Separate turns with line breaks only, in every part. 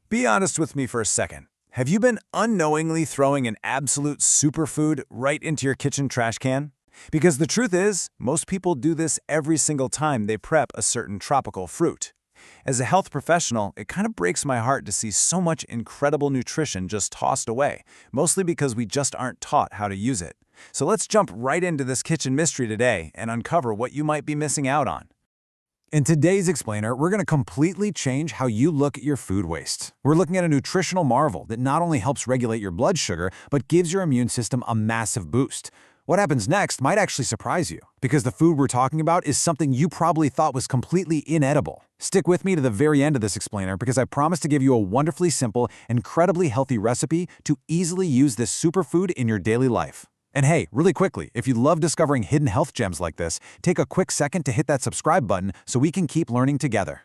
Be honest with me for a second. Have you been unknowingly throwing an absolute superfood right into your kitchen trash can? Because the truth is, most people do this every single time they prep a certain tropical fruit. As a health professional, it kind of breaks my heart to see so much incredible nutrition just tossed away, mostly because we just aren't taught how to use it. So let's jump right into this kitchen mystery today and uncover what you might be missing out on. In today's explainer, we're going to completely change how you look at your food waste. We're looking at a nutritional marvel that not only helps regulate your blood sugar, but gives your immune system a massive boost. What happens next might actually surprise you, because the food we're talking about is something you probably thought was completely inedible. Stick with me to the very end of this explainer, because I promise to give you a wonderfully simple, incredibly healthy recipe to easily use this superfood in your daily life. And hey, really quickly, if you love discovering hidden health gems like this, take a quick second to hit that subscribe button so we can keep learning together.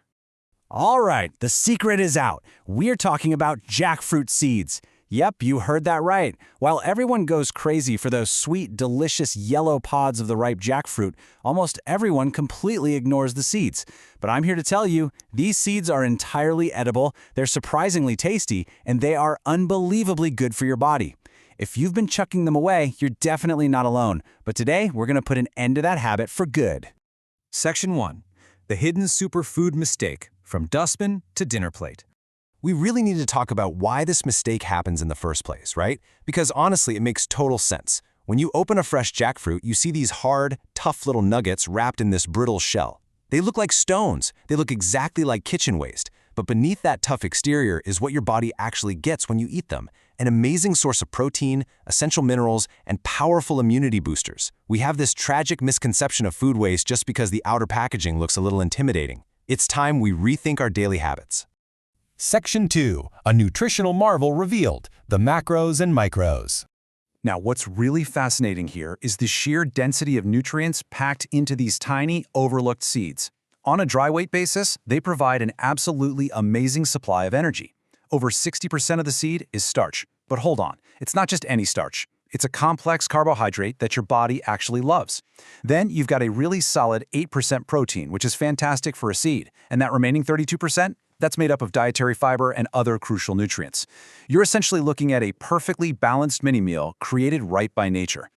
All right, the secret is out. We're talking about jackfruit seeds. Yep, you heard that right. While everyone goes crazy for those sweet, delicious yellow pods of the ripe jackfruit, almost everyone completely ignores the seeds. But I'm here to tell you, these seeds are entirely edible, they're surprisingly tasty, and they are unbelievably good for your body. If you've been chucking them away, you're definitely not alone. But today, we're going to put an end to that habit for good.
Section 1. The Hidden Superfood Mistake, from dustbin to dinner plate. We really need to talk about why this mistake happens in the first place, right? Because honestly, it makes total sense. When you open a fresh jackfruit, you see these hard, tough little nuggets wrapped in this brittle shell. They look like stones. They look exactly like kitchen waste. But beneath that tough exterior is what your body actually gets when you eat them. An amazing source of protein, essential minerals, and powerful immunity boosters. We have this tragic misconception of food waste just because the outer packaging looks a little intimidating. It's time we rethink our daily habits.
Section 2. A nutritional marvel revealed, the macros and micros.
Now, what's really fascinating here is the sheer density of nutrients packed into these tiny, overlooked seeds. On a dry weight basis, they provide an absolutely amazing supply of energy. Over 60% of the seed is starch. But hold on, it's not just any starch. It's a complex carbohydrate that your body actually loves. Then you've got a really solid 8% protein, which is fantastic for a seed. And that remaining 32%? That's made up of dietary fiber and other crucial nutrients. You're essentially looking at a perfectly balanced mini-meal created right by nature.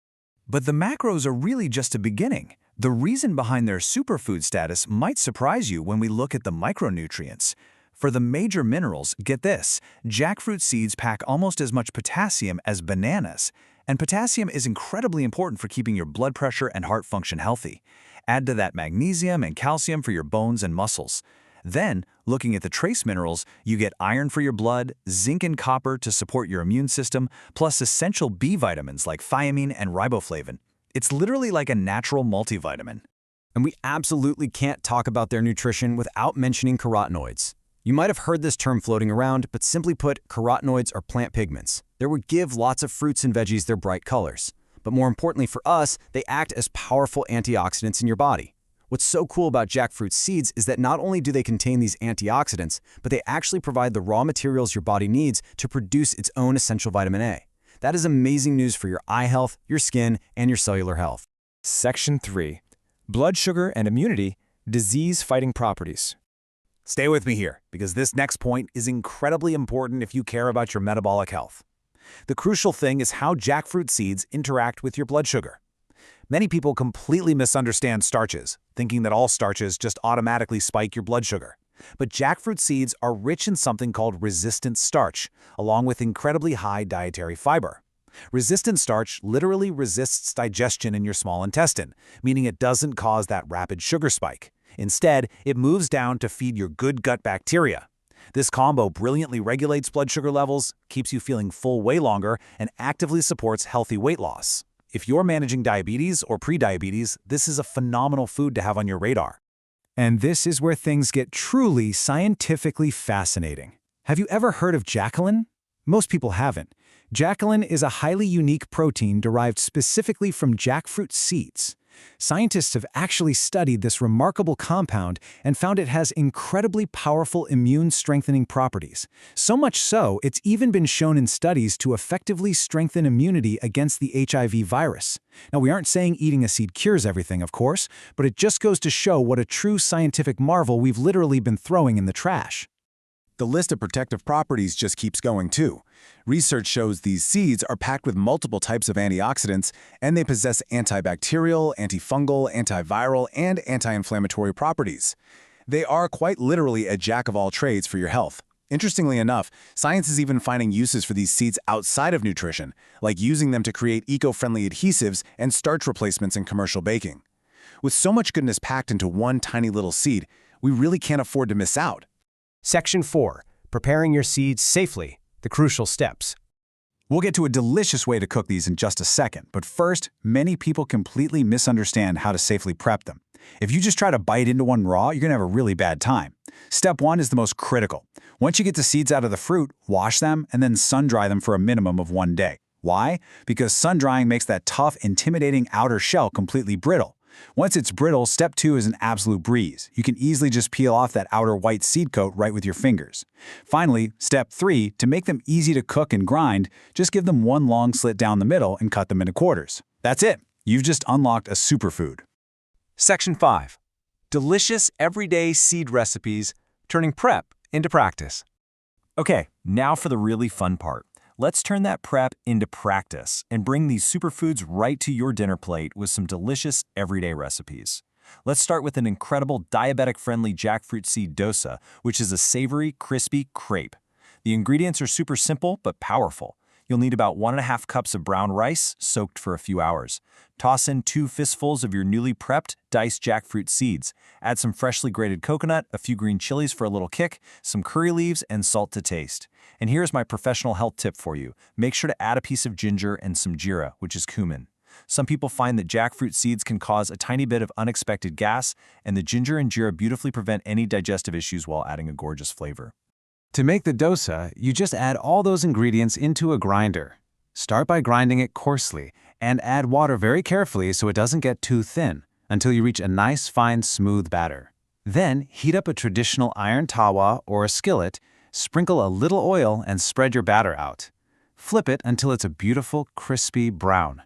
But the macros are really just a beginning. The reason behind their superfood status might surprise you when we look at the micronutrients. For the major minerals, get this, jackfruit seeds pack almost as much potassium as bananas. And potassium is incredibly important for keeping your blood pressure and heart function healthy. Add to that magnesium and calcium for your bones and muscles. Then, looking at the trace minerals, you get iron for your blood, zinc and copper to support your immune system, plus essential B vitamins like thiamine and riboflavin. It's literally like a natural multivitamin.
And we absolutely can't talk about their nutrition without mentioning carotenoids. You might have heard this term floating around, but simply put, carotenoids are plant pigments. They would give lots of fruits and veggies their bright colors. But more importantly for us, they act as powerful antioxidants in your body. What's so cool about jackfruit seeds is that not only do they contain these antioxidants, but they actually provide the raw materials your body needs to produce its own essential vitamin A. That is amazing news for your eye health, your skin, and your cellular health.
Section 3. Blood sugar and immunity, disease-fighting properties.
Stay with me here, because this next point is incredibly important if you care about your metabolic health. The crucial thing is how jackfruit seeds interact with your blood sugar. Many people completely misunderstand starches, thinking that all starches just automatically spike your blood sugar. But jackfruit seeds are rich in something called resistant starch, along with incredibly high dietary fiber. Resistant starch literally resists digestion in your small intestine, meaning it doesn't cause that rapid sugar spike. Instead, it moves down to feed your good gut bacteria. This combo brilliantly regulates blood sugar levels, keeps you feeling full way longer, and actively supports healthy weight loss. If you're managing diabetes or prediabetes, this is a phenomenal food to have on your radar.
And this is where things get truly scientifically fascinating. Have you ever heard of jacqueline? Most people haven't. Jacqueline is a highly unique protein derived specifically from jackfruit seeds. Scientists have actually studied this remarkable compound and found it has incredibly powerful immune-strengthening properties. So much so, it's even been shown in studies to effectively strengthen immunity against the HIV virus. Now, we aren't saying eating a seed cures everything, of course, but it just goes to show what a true scientific marvel we've literally been throwing in the trash.
The list of protective properties just keeps going too. Research shows these seeds are packed with multiple types of antioxidants, and they possess antibacterial, antifungal, antiviral, and anti-inflammatory properties. They are quite literally a jack of all trades for your health. Interestingly enough, science is even finding uses for these seeds outside of nutrition, like using them to create eco-friendly adhesives and starch replacements in commercial baking. With so much goodness packed into one tiny little seed, we really can't afford to miss out.
Section 4. Preparing your seeds safely. The crucial steps.
We'll get to a delicious way to cook these in just a second, but first, many people completely misunderstand how to safely prep them. If you just try to bite into one raw, you're gonna have a really bad time. Step 1 is the most critical. Once you get the seeds out of the fruit, wash them and then sun-dry them for a minimum of 1 day. Why? Because sun-drying makes that tough, intimidating outer shell completely brittle. Once it's brittle, step 2 is an absolute breeze. You can easily just peel off that outer white seed coat right with your fingers. Finally, step 3, to make them easy to cook and grind, just give them one long slit down the middle and cut them into quarters. That's it. You've just unlocked a superfood.
Section 5. Delicious everyday seed recipes, turning prep into practice. Okay, now for the really fun part. Let's turn that prep into practice and bring these superfoods right to your dinner plate with some delicious everyday recipes. Let's start with an incredible diabetic-friendly jackfruit seed dosa, which is a savory, crispy crepe. The ingredients are super simple but powerful. You'll need about 1.5 cups of brown rice soaked for a few hours. Toss in 2 fistfuls of your newly prepped, diced jackfruit seeds. Add some freshly grated coconut, a few green chilies for a little kick, some curry leaves, and salt to taste. And here's my professional health tip for you. Make sure to add a piece of ginger and some jeera, which is cumin. Some people find that jackfruit seeds can cause a tiny bit of unexpected gas, and the ginger and jeera beautifully prevent any digestive issues while adding a gorgeous flavor.
To make the dosa, you just add all those ingredients into a grinder. Start by grinding it coarsely, and add water very carefully so it doesn't get too thin, until you reach a nice, fine, smooth batter. Then, heat up a traditional iron tawa or a skillet, sprinkle a little oil, and spread your batter out. Flip it until it's a beautiful, crispy brown.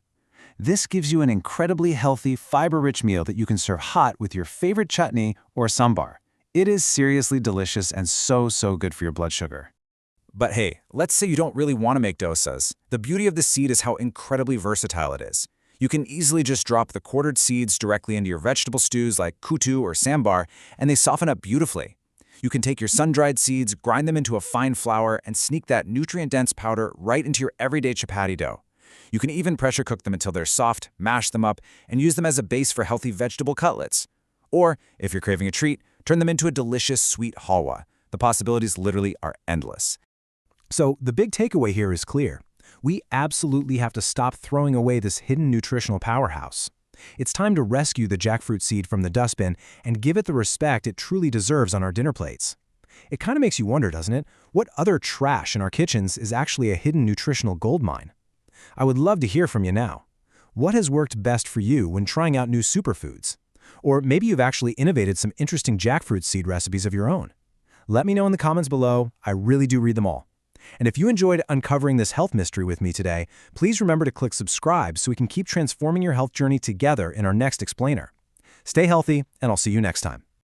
This gives you an incredibly healthy, fiber-rich meal that you can serve hot with your favorite chutney or sambar. It is seriously delicious and so good for your blood sugar.
But hey, let's say you don't really want to make dosas. The beauty of the seed is how incredibly versatile it is. You can easily just drop the quartered seeds directly into your vegetable stews like kutu or sambar, and they soften up beautifully. You can take your sun-dried seeds, grind them into a fine flour, and sneak that nutrient-dense powder right into your everyday chapati dough. You can even pressure cook them until they're soft, mash them up, and use them as a base for healthy vegetable cutlets. Or, if you're craving a treat, turn them into a delicious sweet halwa. The possibilities literally are endless.
So the big takeaway here is clear. We absolutely have to stop throwing away this hidden nutritional powerhouse. It's time to rescue the jackfruit seed from the dustbin and give it the respect it truly deserves on our dinner plates. It kind of makes you wonder, doesn't it? What other trash in our kitchens is actually a hidden nutritional goldmine? I would love to hear from you now. What has worked best for you when trying out new superfoods? Or maybe you've actually innovated some interesting jackfruit seed recipes of your own. Let me know in the comments below. I really do read them all. And if you enjoyed uncovering this health mystery with me today, please remember to click subscribe so we can keep transforming your health journey together in our next explainer. Stay healthy, and I'll see you next time.